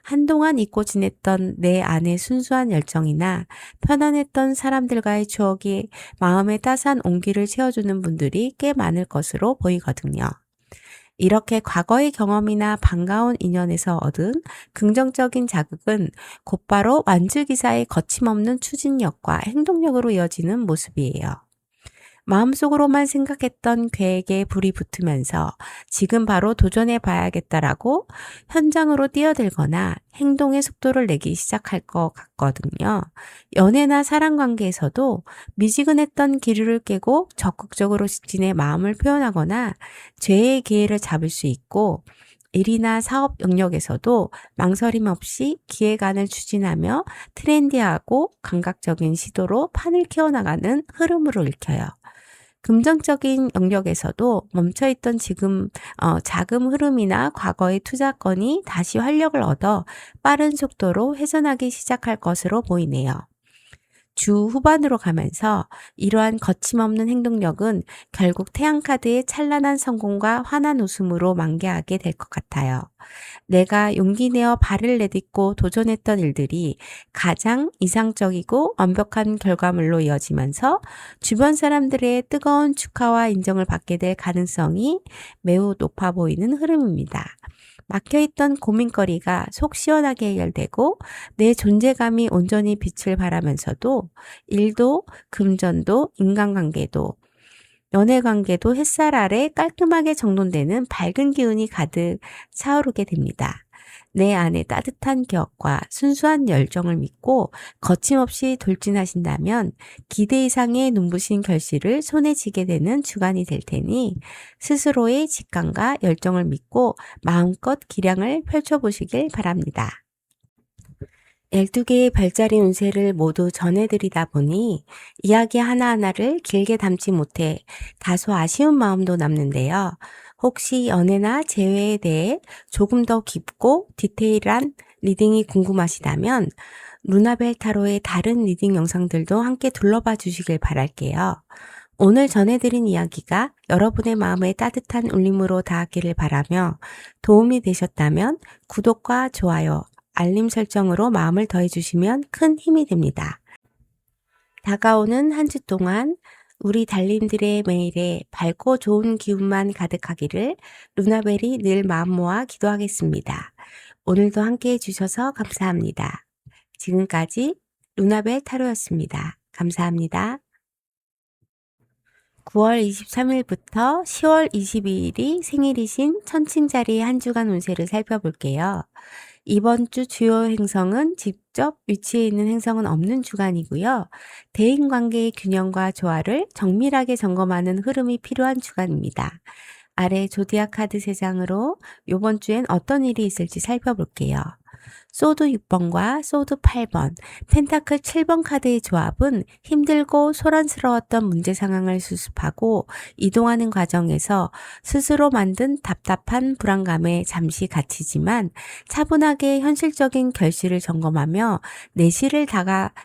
한동안 잊고 지냈던 내 안의 순수한 열정이나 편안했던 사람들과의 추억이 마음에 따스한 온기를 채워주는 분들이 꽤 많을 것으로 보이거든요. 이렇게 과거의 경험이나 반가운 인연에서 얻은 긍정적인 자극은 곧바로 완주기사의 거침없는 추진력과 행동력으로 이어지는 모습이에요. 마음속으로만 생각했던 계획에 불이 붙으면서 지금 바로 도전해 봐야겠다라고 현장으로 뛰어들거나 행동의 속도를 내기 시작할 것 같거든요. 연애나 사랑 관계에서도 미지근했던 기류를 깨고 적극적으로 직진해 마음을 표현하거나 죄의 기회를 잡을 수 있고, 일이나 사업 영역에서도 망설임 없이 기획안을 추진하며 트렌디하고 감각적인 시도로 판을 키워나가는 흐름으로 읽혀요. 금전적인 영역에서도 멈춰있던 지금 자금 흐름이나 과거의 투자건이 다시 활력을 얻어 빠른 속도로 회전하기 시작할 것으로 보이네요. 주 후반으로 가면서 이러한 거침없는 행동력은 결국 태양카드의 찬란한 성공과 환한 웃음으로 만개하게 될 것 같아요. 내가 용기 내어 발을 내딛고 도전했던 일들이 가장 이상적이고 완벽한 결과물로 이어지면서 주변 사람들의 뜨거운 축하와 인정을 받게 될 가능성이 매우 높아 보이는 흐름입니다. 막혀있던 고민거리가 속 시원하게 해결되고 내 존재감이 온전히 빛을 발하면서도 일도, 금전도, 인간관계도, 연애관계도 햇살 아래 깔끔하게 정돈되는 밝은 기운이 가득 차오르게 됩니다. 내 안에 따뜻한 기억과 순수한 열정을 믿고 거침없이 돌진하신다면 기대 이상의 눈부신 결실을 손에 쥐게 되는 주간이 될 테니 스스로의 직감과 열정을 믿고 마음껏 기량을 펼쳐보시길 바랍니다. 12개의 별자리 운세를 모두 전해드리다 보니 이야기 하나하나를 길게 담지 못해 다소 아쉬운 마음도 남는데요. 혹시 연애나 재회에 대해 조금 더 깊고 디테일한 리딩이 궁금하시다면 루나벨 타로의 다른 리딩 영상들도 함께 둘러봐 주시길 바랄게요. 오늘 전해드린 이야기가 여러분의 마음에 따뜻한 울림으로 닿았기를 바라며 도움이 되셨다면 구독과 좋아요, 알림 설정으로 마음을 더해주시면 큰 힘이 됩니다. 다가오는 한 주 동안 우리 달님들의 매일에 밝고 좋은 기운만 가득하기를 루나벨이 늘 마음 모아 기도하겠습니다. 오늘도 함께 해주셔서 감사합니다. 지금까지 루나벨 타로였습니다. 감사합니다. 9월 23일부터 10월 22일이 생일이신 천칭자리의 한 주간 운세를 살펴볼게요. 이번 주 주요 행성은 직접 위치해 있는 행성은 없는 주간이고요. 대인관계의 균형과 조화를 정밀하게 점검하는 흐름이 필요한 주간입니다. 아래 조디악 카드 3장으로 이번 주엔 어떤 일이 있을지 살펴볼게요. 소드 6번과 소드 8번, 펜타클 7번 카드의 조합은 힘들고 소란스러웠던 문제 상황을 수습하고 이동하는 과정에서 스스로 만든 답답한 불안감에 잠시 갇히지만 차분하게 현실적인 결실을 점검하며 내실을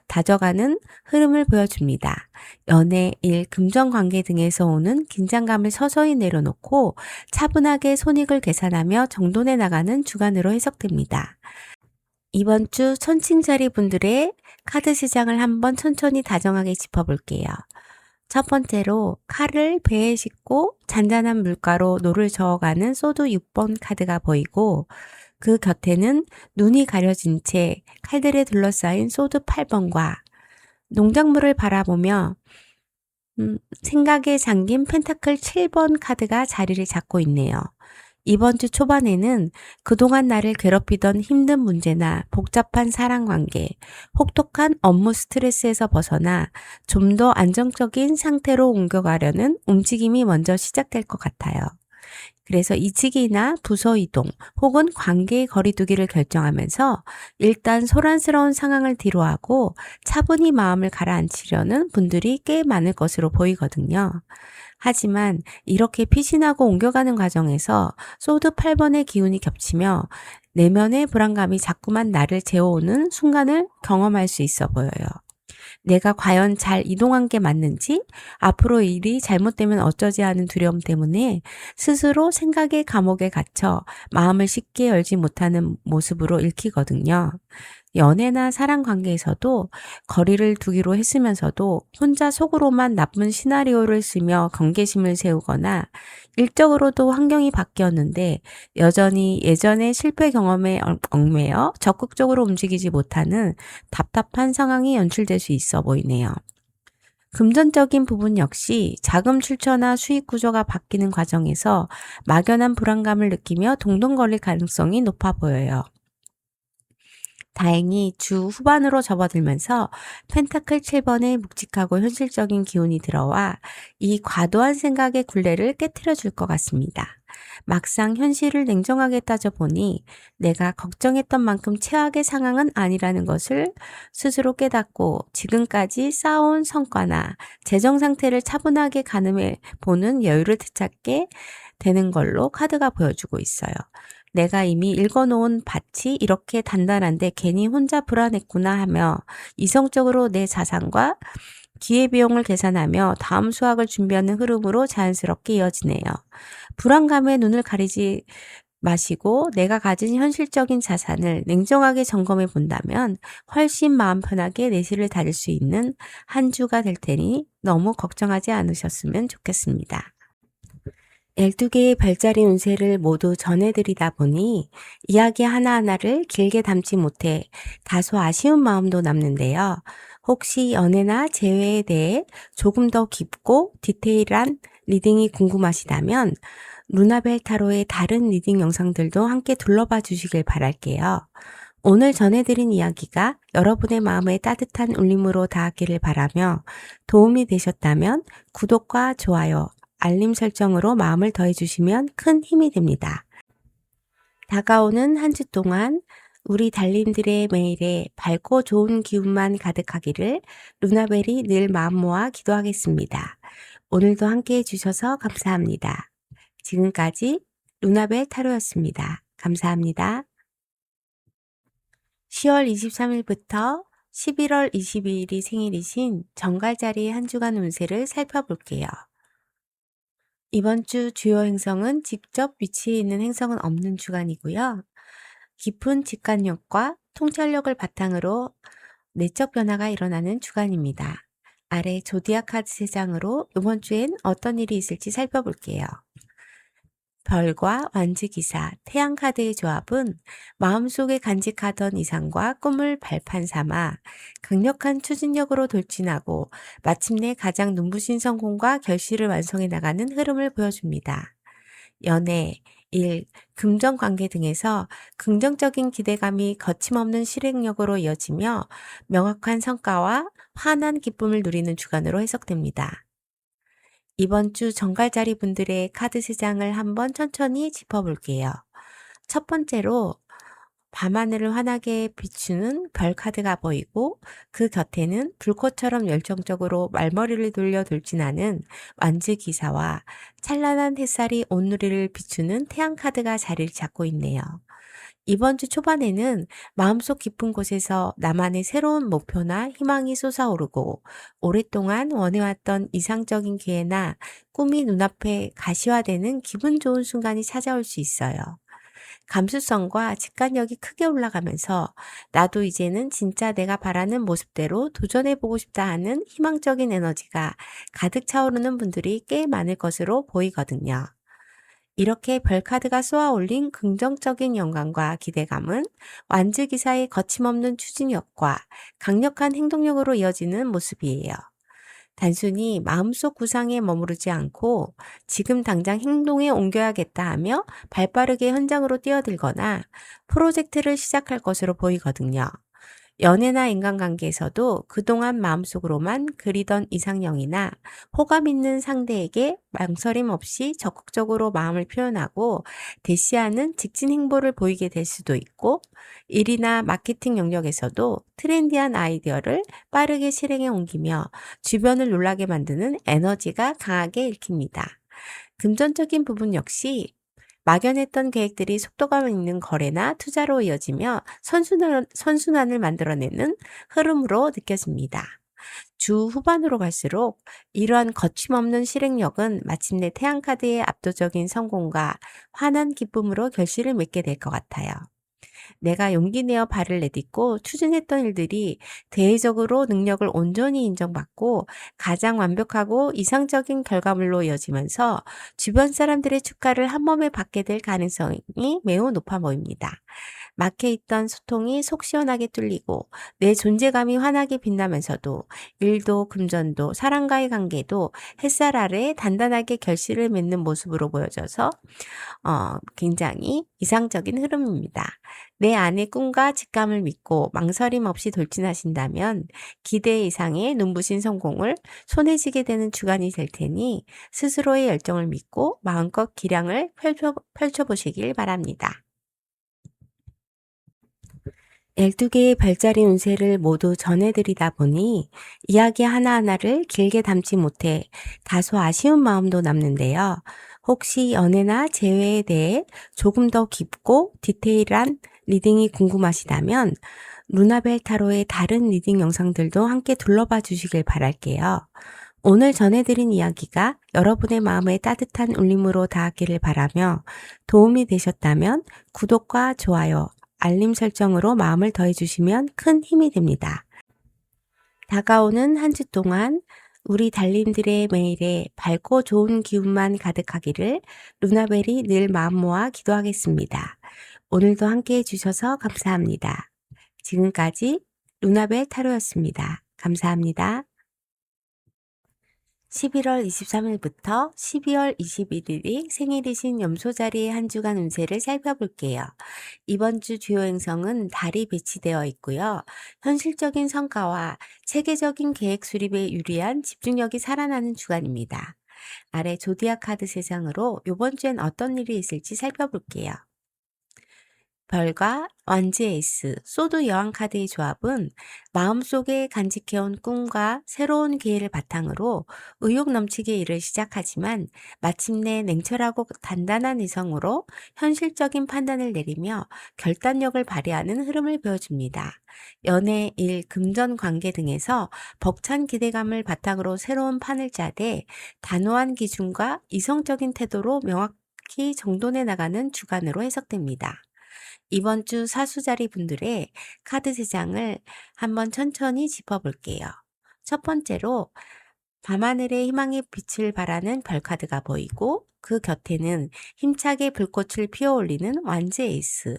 다져가는 흐름을 보여줍니다. 연애, 일, 금전 관계 등에서 오는 긴장감을 서서히 내려놓고 차분하게 손익을 계산하며 정돈해 나가는 주간으로 해석됩니다. 이번 주 천칭자리 분들의 카드 3장을 한번 천천히 다정하게 짚어볼게요. 첫 번째로 칼을 배에 싣고 잔잔한 물가로 노를 저어가는 소드 6번 카드가 보이고 그 곁에는 눈이 가려진 채 칼들에 둘러싸인 소드 8번과 농작물을 바라보며 생각에 잠긴 펜타클 7번 카드가 자리를 잡고 있네요. 이번 주 초반에는 그동안 나를 괴롭히던 힘든 문제나 복잡한 사랑관계, 혹독한 업무 스트레스에서 벗어나 좀 더 안정적인 상태로 옮겨가려는 움직임이 먼저 시작될 것 같아요. 그래서 이직이나 부서 이동 혹은 관계의 거리두기를 결정하면서 일단 소란스러운 상황을 뒤로하고 차분히 마음을 가라앉히려는 분들이 꽤 많을 것으로 보이거든요. 하지만 이렇게 피신하고 옮겨가는 과정에서 소드 8번의 기운이 겹치며 내면의 불안감이 자꾸만 나를 재워오는 순간을 경험할 수 있어 보여요. 내가 과연 잘 이동한 게 맞는지, 앞으로 일이 잘못되면 어쩌지 하는 두려움 때문에 스스로 생각의 감옥에 갇혀 마음을 쉽게 열지 못하는 모습으로 읽히거든요. 연애나 사랑 관계에서도 거리를 두기로 했으면서도 혼자 속으로만 나쁜 시나리오를 쓰며 경계심을 세우거나 일적으로도 환경이 바뀌었는데 여전히 예전의 실패 경험에 얽매여 적극적으로 움직이지 못하는 답답한 상황이 연출될 수 있어 보이네요. 금전적인 부분 역시 자금 출처나 수익 구조가 바뀌는 과정에서 막연한 불안감을 느끼며 동동거릴 가능성이 높아 보여요. 다행히 주 후반으로 접어들면서 펜타클 7번의 묵직하고 현실적인 기운이 들어와 이 과도한 생각의 굴레를 깨트려 줄 것 같습니다. 막상 현실을 냉정하게 따져보니 내가 걱정했던 만큼 최악의 상황은 아니라는 것을 스스로 깨닫고 지금까지 쌓아온 성과나 재정 상태를 차분하게 가늠해 보는 여유를 되찾게 되는 걸로 카드가 보여주고 있어요. 내가 이미 읽어놓은 밭이 이렇게 단단한데 괜히 혼자 불안했구나 하며 이성적으로 내 자산과 기회비용을 계산하며 다음 수확을 준비하는 흐름으로 자연스럽게 이어지네요. 불안감에 눈을 가리지 마시고 내가 가진 현실적인 자산을 냉정하게 점검해 본다면 훨씬 마음 편하게 내실을 다질 수 있는 한 주가 될 테니 너무 걱정하지 않으셨으면 좋겠습니다. 12개의 별자리 운세를 모두 전해드리다 보니 이야기 하나하나를 길게 담지 못해 다소 아쉬운 마음도 남는데요. 혹시 연애나 재회에 대해 조금 더 깊고 디테일한 리딩이 궁금하시다면 루나벨 타로의 다른 리딩 영상들도 함께 둘러봐 주시길 바랄게요. 오늘 전해드린 이야기가 여러분의 마음에 따뜻한 울림으로 닿았기를 바라며 도움이 되셨다면 구독과 좋아요, 알림 설정으로 마음을 더해주시면 큰 힘이 됩니다. 다가오는 한 주 동안 우리 달님들의 매일에 밝고 좋은 기운만 가득하기를 루나벨이 늘 마음 모아 기도하겠습니다. 오늘도 함께 해주셔서 감사합니다. 지금까지 루나벨 타로였습니다. 감사합니다. 10월 23일부터 11월 22일이 생일이신 정갈자리의 한 주간 운세를 살펴볼게요. 이번 주 주요 행성은 직접 위치해 있는 행성은 없는 주간이고요. 깊은 직관력과 통찰력을 바탕으로 내적 변화가 일어나는 주간입니다. 아래 조디악 카드 3장으로 이번 주엔 어떤 일이 있을지 살펴볼게요. 별과 완지기사, 태양카드의 조합은 마음속에 간직하던 이상과 꿈을 발판 삼아 강력한 추진력으로 돌진하고 마침내 가장 눈부신 성공과 결실을 완성해 나가는 흐름을 보여줍니다. 연애, 일, 금전 관계 등에서 긍정적인 기대감이 거침없는 실행력으로 이어지며 명확한 성과와 환한 기쁨을 누리는 주간으로 해석됩니다. 이번 주 정갈자리 분들의 카드 세 장을 한번 천천히 짚어볼게요. 첫 번째로 밤하늘을 환하게 비추는 별 카드가 보이고 그 곁에는 불꽃처럼 열정적으로 말머리를 돌려 돌진하는 완즈 기사와 찬란한 햇살이 온누리를 비추는 태양 카드가 자리를 잡고 있네요. 이번 주 초반에는 마음속 깊은 곳에서 나만의 새로운 목표나 희망이 솟아오르고 오랫동안 원해왔던 이상적인 기회나 꿈이 눈앞에 가시화되는 기분 좋은 순간이 찾아올 수 있어요. 감수성과 직관력이 크게 올라가면서 나도 이제는 진짜 내가 바라는 모습대로 도전해보고 싶다 하는 희망적인 에너지가 가득 차오르는 분들이 꽤 많을 것으로 보이거든요. 이렇게 별카드가 쏘아올린 긍정적인 영감과 기대감은 완즈 기사의 거침없는 추진력과 강력한 행동력으로 이어지는 모습이에요. 단순히 마음속 구상에 머무르지 않고 지금 당장 행동에 옮겨야겠다 하며 발빠르게 현장으로 뛰어들거나 프로젝트를 시작할 것으로 보이거든요. 연애나 인간관계에서도 그동안 마음속으로만 그리던 이상형이나 호감 있는 상대에게 망설임 없이 적극적으로 마음을 표현하고 대시하는 직진 행보를 보이게 될 수도 있고, 일이나 마케팅 영역에서도 트렌디한 아이디어를 빠르게 실행에 옮기며 주변을 놀라게 만드는 에너지가 강하게 읽힙니다. 금전적인 부분 역시 막연했던 계획들이 속도감 있는 거래나 투자로 이어지며 선순환을 만들어내는 흐름으로 느껴집니다. 주 후반으로 갈수록 이러한 거침없는 실행력은 마침내 태양카드의 압도적인 성공과 환한 기쁨으로 결실을 맺게 될 것 같아요. 내가 용기 내어 발을 내딛고 추진했던 일들이 대외적으로 능력을 온전히 인정받고 가장 완벽하고 이상적인 결과물로 이어지면서 주변 사람들의 축하를 한 몸에 받게 될 가능성이 매우 높아 보입니다. 막혀있던 소통이 속 시원하게 뚫리고 내 존재감이 환하게 빛나면서도 일도 금전도 사람과의 관계도 햇살 아래 단단하게 결실을 맺는 모습으로 보여져서 굉장히 이상적인 흐름입니다. 내 안의 꿈과 직감을 믿고 망설임 없이 돌진하신다면 기대 이상의 눈부신 성공을 손에 쥐게 되는 주간이 될 테니 스스로의 열정을 믿고 마음껏 기량을 펼쳐보시길 바랍니다. 12개의 별자리 운세를 모두 전해드리다 보니 이야기 하나하나를 길게 담지 못해 다소 아쉬운 마음도 남는데요. 혹시 연애나 재회에 대해 조금 더 깊고 디테일한 리딩이 궁금하시다면 루나벨 타로의 다른 리딩 영상들도 함께 둘러봐 주시길 바랄게요. 오늘 전해드린 이야기가 여러분의 마음에 따뜻한 울림으로 닿았기를 바라며 도움이 되셨다면 구독과 좋아요, 알림 설정으로 마음을 더해주시면 큰 힘이 됩니다. 다가오는 한 주 동안 우리 달님들의 매일에 밝고 좋은 기운만 가득하기를 루나벨이 늘 마음 모아 기도하겠습니다. 오늘도 함께 해주셔서 감사합니다. 지금까지 루나벨 타로였습니다. 감사합니다. 11월 23일부터 12월 21일이 생일이신 염소자리의 한 주간 운세를 살펴볼게요. 이번 주 주요 행성은 달이 배치되어 있고요. 현실적인 성과와 체계적인 계획 수립에 유리한 집중력이 살아나는 주간입니다. 아래 조디악 카드 3장으로 이번 주엔 어떤 일이 있을지 살펴볼게요. 별과 완즈 에이스, 소드 여왕 카드의 조합은 마음속에 간직해온 꿈과 새로운 기회를 바탕으로 의욕 넘치게 일을 시작하지만 마침내 냉철하고 단단한 이성으로 현실적인 판단을 내리며 결단력을 발휘하는 흐름을 보여줍니다. 연애, 일, 금전 관계 등에서 벅찬 기대감을 바탕으로 새로운 판을 짜되 단호한 기준과 이성적인 태도로 명확히 정돈해 나가는 주간으로 해석됩니다. 이번 주 사수자리 분들의 카드 3장을 한번 천천히 짚어볼게요. 첫 번째로 밤하늘에 희망의 빛을 발하는 별카드가 보이고 그 곁에는 힘차게 불꽃을 피워올리는 완즈 에이스,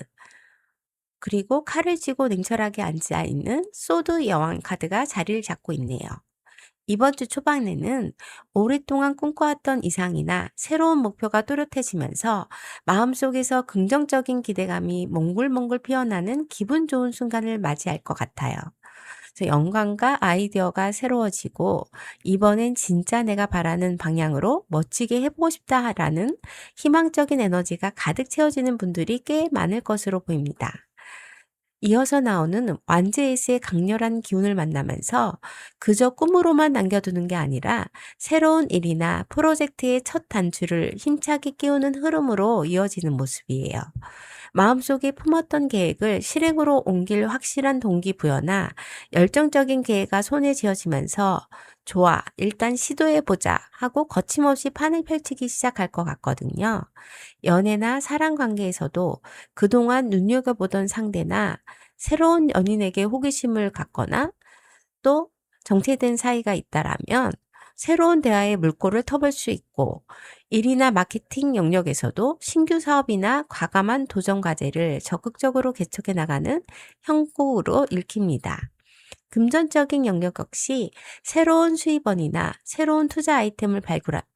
그리고 칼을 쥐고 냉철하게 앉아 있는 소드 여왕 카드가 자리를 잡고 있네요. 이번 주 초반에는 오랫동안 꿈꿔왔던 이상이나 새로운 목표가 또렷해지면서 마음속에서 긍정적인 기대감이 몽글몽글 피어나는 기분 좋은 순간을 맞이할 것 같아요. 그래서 영감과 아이디어가 새로워지고 이번엔 진짜 내가 바라는 방향으로 멋지게 해보고 싶다라는 희망적인 에너지가 가득 채워지는 분들이 꽤 많을 것으로 보입니다. 이어서 나오는 완제에스의 강렬한 기운을 만나면서 그저 꿈으로만 남겨두는 게 아니라 새로운 일이나 프로젝트의 첫 단추를 힘차게 끼우는 흐름으로 이어지는 모습이에요. 마음속에 품었던 계획을 실행으로 옮길 확실한 동기부여나 열정적인 계획가 손에 쥐어지면서 좋아, 일단 시도해보자 하고 거침없이 판을 펼치기 시작할 것 같거든요. 연애나 사랑 관계에서도 그동안 눈여겨보던 상대나 새로운 연인에게 호기심을 갖거나 또 정체된 사이가 있다라면 새로운 대화의 물꼬를 터볼 수 있고 일이나 마케팅 영역에서도 신규 사업이나 과감한 도전 과제를 적극적으로 개척해 나가는 형국으로 읽힙니다. 금전적인 영역 역시 새로운 수입원이나 새로운 투자 아이템을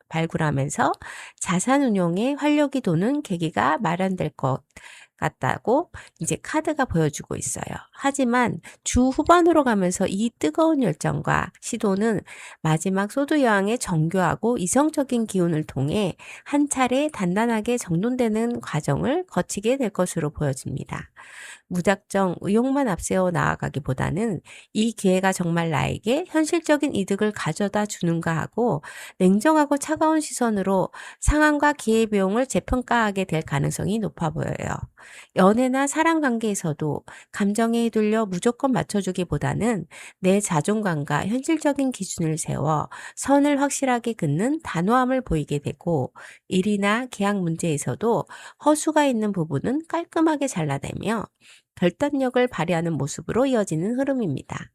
발굴하면서 자산 운용에 활력이 도는 계기가 마련될 것 같다고 이제 카드가 보여주고 있어요. 하지만 주 후반으로 가면서 이 뜨거운 열정과 시도는 마지막 소드 여왕의 정교하고 이성적인 기운을 통해 한 차례 단단하게 정돈되는 과정을 거치게 될 것으로 보여집니다. 무작정 의욕만 앞세워 나아가기보다는 이 기회가 정말 나에게 현실적인 이득을 가져다 주는가 하고 냉정하고 차가운 시선으로 상황과 기회비용을 재평가하게 될 가능성이 높아 보여요. 연애나 사랑 관계에서도 감정에 휘둘려 무조건 맞춰주기보다는 내 자존감과 현실적인 기준을 세워 선을 확실하게 긋는 단호함을 보이게 되고 일이나 계약 문제에서도 허수가 있는 부분은 깔끔하게 잘라내며 결단력을 발휘하는 모습으로 이어지는 흐름입니다.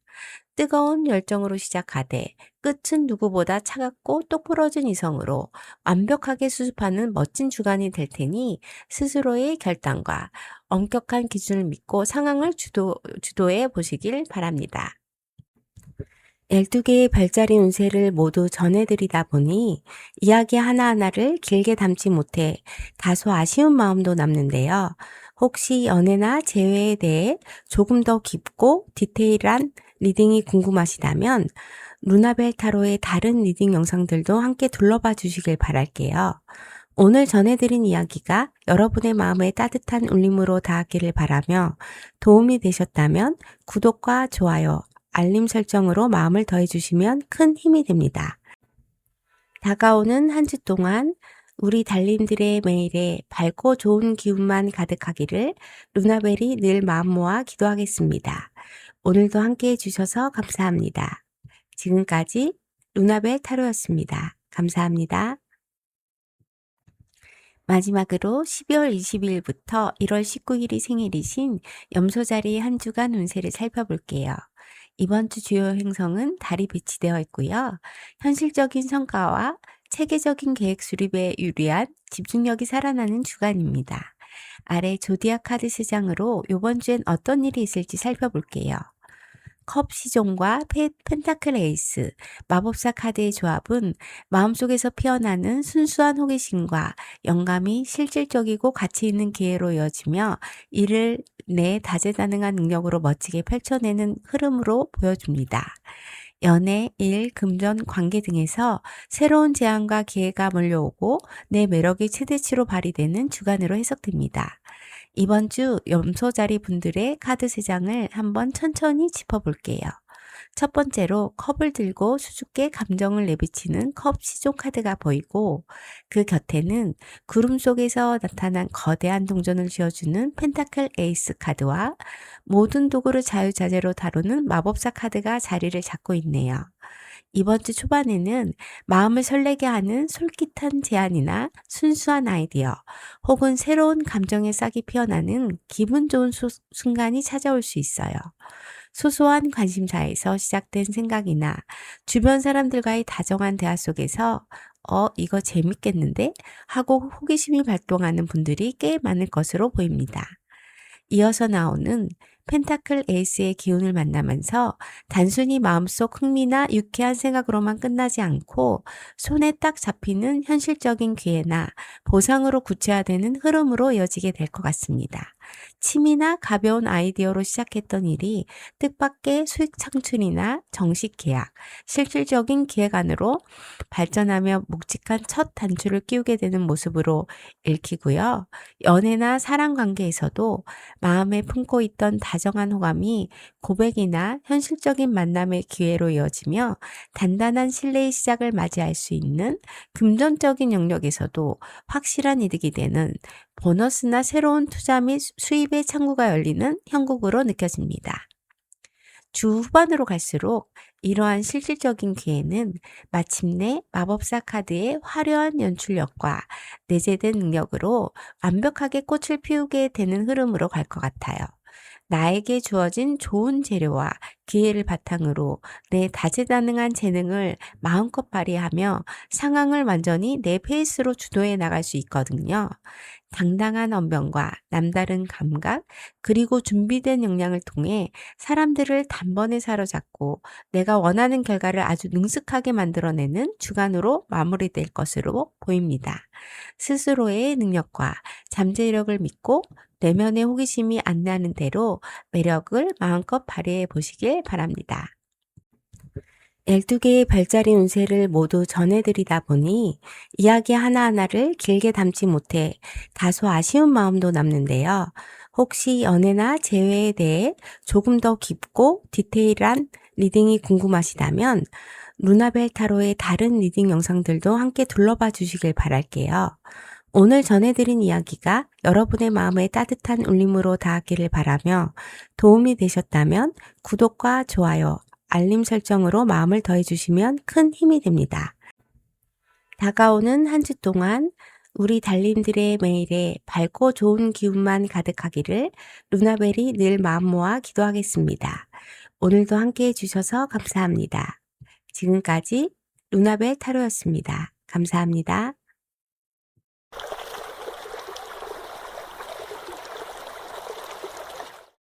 뜨거운 열정으로 시작하되 끝은 누구보다 차갑고 똑부러진 이성으로 완벽하게 수습하는 멋진 주간이 될 테니 스스로의 결단과 엄격한 기준을 믿고 상황을 주도해 보시길 바랍니다. 12개의 별자리 운세를 모두 전해드리다 보니 이야기 하나하나를 길게 담지 못해 다소 아쉬운 마음도 남는데요. 혹시 연애나 재회에 대해 조금 더 깊고 디테일한 리딩이 궁금하시다면 루나벨 타로의 다른 리딩 영상들도 함께 둘러봐 주시길 바랄게요. 오늘 전해드린 이야기가 여러분의 마음에 따뜻한 울림으로 닿았기를 바라며 도움이 되셨다면 구독과 좋아요, 알림 설정으로 마음을 더해주시면 큰 힘이 됩니다. 다가오는 한 주 동안 우리 달님들의 매일에 밝고 좋은 기운만 가득하기를 루나벨이 늘 마음 모아 기도하겠습니다. 오늘도 함께 해주셔서 감사합니다. 지금까지 루나벨 타로였습니다. 감사합니다. 마지막으로 12월 22일부터 1월 19일이 생일이신 염소자리 한 주간 운세를 살펴볼게요. 이번 주 주요 행성은 달이 배치되어 있고요. 현실적인 성과와 체계적인 계획 수립에 유리한 집중력이 살아나는 주간입니다. 아래 조디악 카드 3장으로 이번 주엔 어떤 일이 있을지 살펴볼게요. 컵 시종과 펜타클 에이스, 마법사 카드의 조합은 마음속에서 피어나는 순수한 호기심과 영감이 실질적이고 가치 있는 기회로 이어지며 이를 내 다재다능한 능력으로 멋지게 펼쳐내는 흐름으로 보여줍니다. 연애, 일, 금전, 관계 등에서 새로운 제안과 기회가 몰려오고 내 매력이 최대치로 발휘되는 주간으로 해석됩니다. 이번 주 염소자리 분들의 카드 3장을 한번 천천히 짚어볼게요. 첫 번째로 컵을 들고 수줍게 감정을 내비치는 컵 시종 카드가 보이고 그 곁에는 구름 속에서 나타난 거대한 동전을 쥐어주는 펜타클 에이스 카드와 모든 도구를 자유자재로 다루는 마법사 카드가 자리를 잡고 있네요. 이번 주 초반에는 마음을 설레게 하는 솔깃한 제안이나 순수한 아이디어 혹은 새로운 감정의 싹이 피어나는 기분 좋은 순간이 찾아올 수 있어요. 소소한 관심사에서 시작된 생각이나 주변 사람들과의 다정한 대화 속에서 이거 재밌겠는데? 하고 호기심이 발동하는 분들이 꽤 많을 것으로 보입니다. 이어서 나오는 펜타클 에이스의 기운을 만나면서 단순히 마음속 흥미나 유쾌한 생각으로만 끝나지 않고 손에 딱 잡히는 현실적인 기회나 보상으로 구체화되는 흐름으로 이어지게 될 것 같습니다. 취미나 가벼운 아이디어로 시작했던 일이 뜻밖의 수익 창출이나 정식 계약, 실질적인 기획안으로 발전하며 묵직한 첫 단추를 끼우게 되는 모습으로 읽히고요. 연애나 사랑 관계에서도 마음에 품고 있던 다정한 호감이 고백이나 현실적인 만남의 기회로 이어지며 단단한 신뢰의 시작을 맞이할 수 있는 금전적인 영역에서도 확실한 이득이 되는 보너스나 새로운 투자 및 수입의 창구가 열리는 형국으로 느껴집니다. 주 후반으로 갈수록 이러한 실질적인 기회는 마침내 마법사 카드의 화려한 연출력과 내재된 능력으로 완벽하게 꽃을 피우게 되는 흐름으로 갈 것 같아요. 나에게 주어진 좋은 재료와 기회를 바탕으로 내 다재다능한 재능을 마음껏 발휘하며 상황을 완전히 내 페이스로 주도해 나갈 수 있거든요. 당당한 언변과 남다른 감각, 그리고 준비된 역량을 통해 사람들을 단번에 사로잡고 내가 원하는 결과를 아주 능숙하게 만들어내는 주간으로 마무리될 것으로 보입니다. 스스로의 능력과 잠재력을 믿고 내면의 호기심이 안내하는 대로 매력을 마음껏 발휘해 보시길 바랍니다. 12개의 별자리 운세를 모두 전해드리다 보니 이야기 하나하나를 길게 담지 못해 다소 아쉬운 마음도 남는데요. 혹시 연애나 재회에 대해 조금 더 깊고 디테일한 리딩이 궁금하시다면 루나벨 타로의 다른 리딩 영상들도 함께 둘러봐 주시길 바랄게요. 오늘 전해드린 이야기가 여러분의 마음에 따뜻한 울림으로 닿았기를 바라며 도움이 되셨다면 구독과 좋아요, 알림 설정으로 마음을 더해주시면 큰 힘이 됩니다. 다가오는 한 주 동안 우리 달님들의 매일에 밝고 좋은 기운만 가득하기를 루나벨이 늘 마음 모아 기도하겠습니다. 오늘도 함께 해주셔서 감사합니다. 지금까지 루나벨 타로였습니다. 감사합니다.